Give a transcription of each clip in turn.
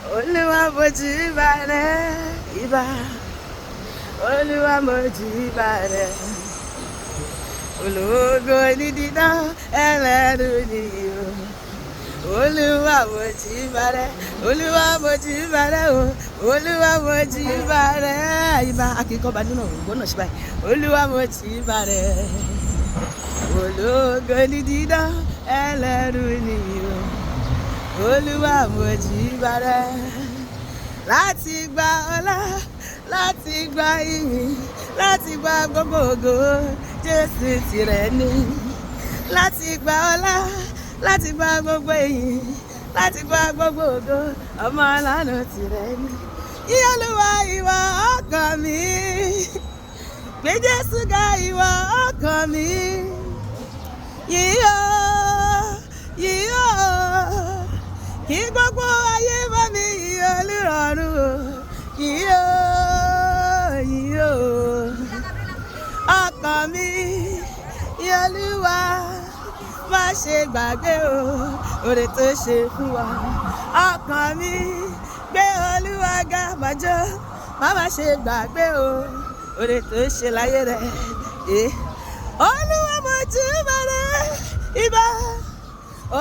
Olúwa mojúbà rẹ ìbà. Olúwa mojúbà rẹ. Ológo ní dídán ẹlẹ́rù nìyí o. Olúwa mojúbà rẹ. Olúwa mojúbà rẹ o. Olúwa mojúbà rẹ ìbà. Akíkọ́ bá nínú ògbónà ṣe báyìí. Olúwa mojúbà rẹ. Ológo ní dídán ẹlẹ́rù nìyí o. Olúwa mojúbà rẹ. Láti gba ọlá, láti gba ìyìn, láti gba gbogbo ògo, Jésù tìrẹ ni. Láti gba ọlá, láti gba gbogbo ìyìn, láti gba gbogbo ògo, ọmọ Ọlọ́run tìrẹ ni. Yìn Olúwa ìwọ ọkàn mi, gbé Jésù ga ìwọ ọkàn mi. Yìn ó, yìn ó, kí gbogbo ayé bá mi yìn Olùrọ̀rùn o. Yìn ó, yìn ó, ọkàn mi, yìn Olúwa, má ṣe gbàgbé o, oore tó ṣe fún wa. Ọkàn mi, gbé Olúwa ga, má jó, má ṣe gbàgbé o, oore tó ṣe láyé rẹ. Olúwa mojúbà rẹ ìbà.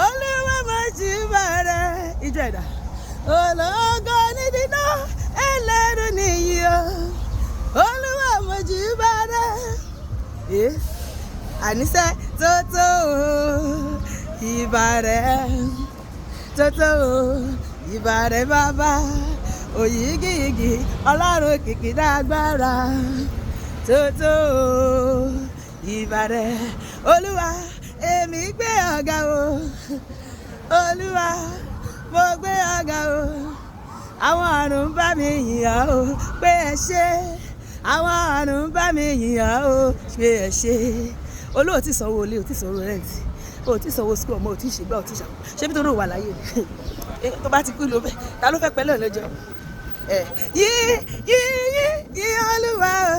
Olúwa mojúbà rẹ ìjọ ẹ̀dá. Ológo ní dídán ẹlẹ́rù nìyí o. Olúwa mojúbà rẹ. Àníṣe tótó o ìbà rẹ. Tótó o ìbà rẹ bàbá. Òyìgìyìgì Ọlọ́run kìkìdá agbára. Tótó o ìbà rẹ. Olúwa èmi gbé ọ̀gá o. Olúwa mo gbé ọ̀gá o. Àwọn ọ̀run ń bá mi yìn ọ́ o pé ẹ ṣé. Àwọn ọ̀run ń bá mi yìn ọ́ o pé ẹ ṣé. Olúwa ò tí sanwó ilé, ò tí sanwó rẹ́ǹtì, ò tí sanwó sukú ọmọ, ò tí ṣègbà, ò tí ṣàkó. Ṣé bí tó rò wà láyé ni? Tó bá ti kú ló bẹ́ẹ̀, ta ló fẹ́ pẹ́ lọ́jọ́? Yìn Olúwa o.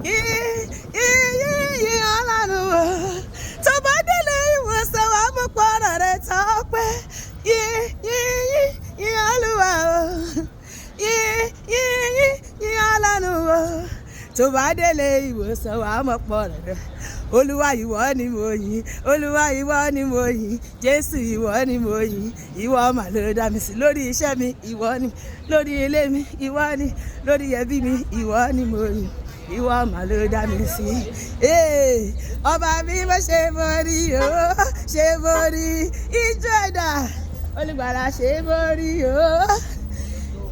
Yìn Ọlọ́run o. Tó bá délé ìwòsàn wa mú pọ̀rọ̀ rẹ̀ tán pẹ́. Yìn Olúwa o. Yìn Ọlọ́run o. Tó bá délé ìwòsàn wa mú pọ̀rọ̀ rẹ̀. Olúwa ìwọ ni mo yìn. Olúwa ìwọ ni mo yìn. Jésù ìwọ ni mo yìn. Ìwọ mà ló dá mi sí lórí iṣẹ́ mi. Ìwọ ni lórí ilé mi. Ìwọ ni lórí ẹbí mi. Ìwọ ni mo yìn. Ìwọ mà ló dá mi sí. Ọba mi mo ṣe borí o, ṣe borí ìjọ ẹ̀dá. Olùgbàlà ṣe borí o.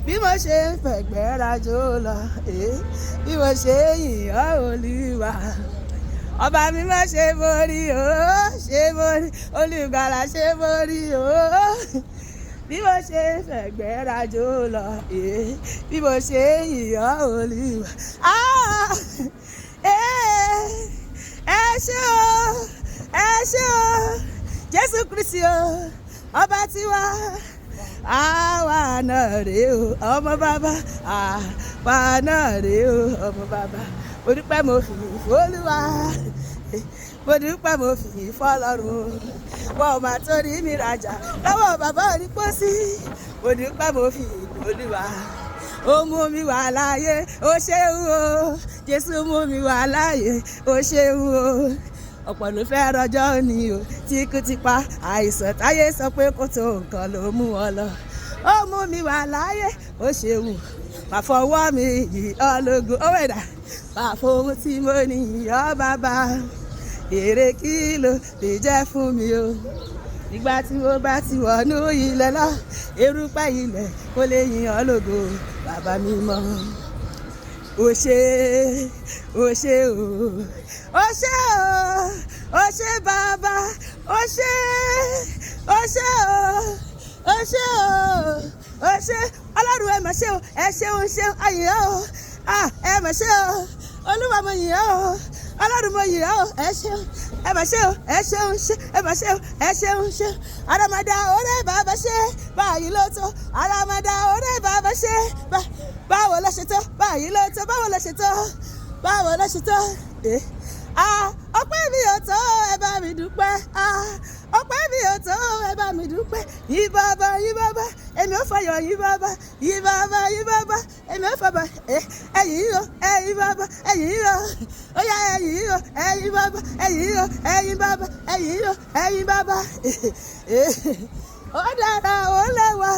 Bí mo ṣe ń fẹ̀gbẹ́ rajò lọ, bí mo ṣe yìn ọ́ Olúwa. Ọba mi mo ṣe borí o, ṣe borí. Olùgbàlà ṣe borí o. Bí mo ṣe ń fẹ̀gbẹ́ rajò lọ, bí mo ṣe yìn ọ́ Olúwa. Ẹ ṣé o, ẹ ṣé o, Jésù Kristi o, ọba tiwa. Àwa náà rèé o, ọmọ bàbá. Àwa náà rèé o, ọmọ bàbá. Mo dúpẹ́ mo fìyìn f'Olúwa. Mo dúpẹ́ mo fìyìn f'Ọlọ́run. Wọ́n ò máa torí mi rajà lọ́wọ́ bàbá onípòsí. Mo dúpẹ́ mo fìyìn f'Olúwa. Ó mú mi wà láàyè, ó ṣeun o. Jésù mú mi wà láàyè, ó ṣeun o. Ọ̀pọ̀ ló fẹ́ rọjọ́ ni o, tí kú ti pa àìsàn táyé sọ pé kò tó nǹkan ló mú wọn lọ. Ó mú mi wà láàyè, ó ṣeun. Màá fọwọ́ mi yìn ọ́ lógo, ó wẹ̀dà. Màá fohùn tí mo ní yìn ọ́ bàbá. Èrè kí ló lè jẹ́ fún mi o. Nígbà tí mo bá ti wọnú ilẹ̀ lọ, erùpẹ̀ ilẹ̀ kò lè yìn ọ́ lógo, bàbá mi mọ́. Ó ṣé, ó ṣé o, ó ṣé o, ó ṣé bàbá, ó ṣé, ó ṣé o, ó ṣé o, ó ṣé. Ọlọ́run ẹ mà ṣé o, ẹ ṣeun ṣeun, ayìn ọ́ o. Ẹ mà ṣé o, Olúwa mo yìn ọ́ o. Ọlọ́run mo yìn ọ́ o, ẹ ṣeun, ẹ mà ṣé o, ẹ ṣeun ṣe, ẹ mà ṣé o, ẹ ṣeun ṣe. Àràmàdà oore bàbá ṣe, báyìí ló tó. Àràmàdà oore bàbá ṣe, báwo ló ṣe tó, báyìí ló tó, báwo ló ṣe tó, báwo ló ṣe tó. Ọpẹ́ mi ò tó, ẹ bá mi dúpẹ́. ọpẹ́ mi ò tó ẹ bá mi dúpẹ́ yí bàbá èmi ò fọyọ̀ yí bàbá èmi ò fọba ẹ̀yìn o ẹ̀yìn bàbá ẹ̀yìn o ó yá ẹ̀yìn o ẹ̀yìn bàbá ẹ̀yìn o ẹ̀yìn bàbá ẹ̀yìn o ẹ̀yìn bàbá ó dára ó lẹ́wà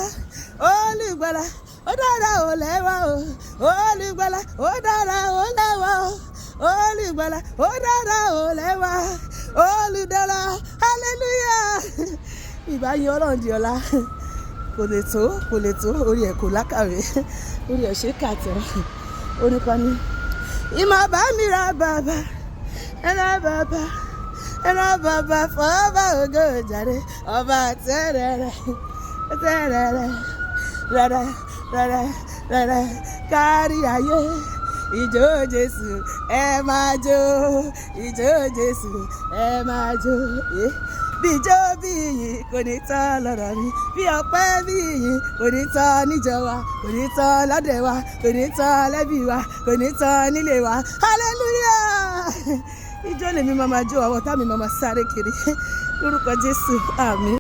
olùgbàlà ó dára ó lẹ́wà o olùgbàlà ó dára ó lẹ́wà o olùgbàlà ó dára ó lẹ́wà olùdára hallelujah ìbáyé ọlọ́run di ọ̀la kò lè tó orí ẹ̀ kò lákàwé orí ẹ̀ ṣe kàtọ́ oníkan ní ìmọ̀ bá mi ra bàbá ẹ̀rọ bàbá fọ́ọ́bà ògo jàre ọba tẹ́rẹ̀rẹ̀ rẹ̀rẹ̀ kárí ayé ìjó Jésù ẹ máa jó ìjó Jésù ẹ máa jó bí ijó bí ìyìn kò ní tán lọ́rọ̀ mi bí ọpẹ́ bí ìyìn kò ní tán níjọ wa kò ní tán lọ́dẹ̀ wa kò ní tán lẹ́bí wa kò ní tán nílé wa hallelujah ijó lèmi máa jó àwọn tá mi máa sáré kiri lórúkọ Jésù àmín.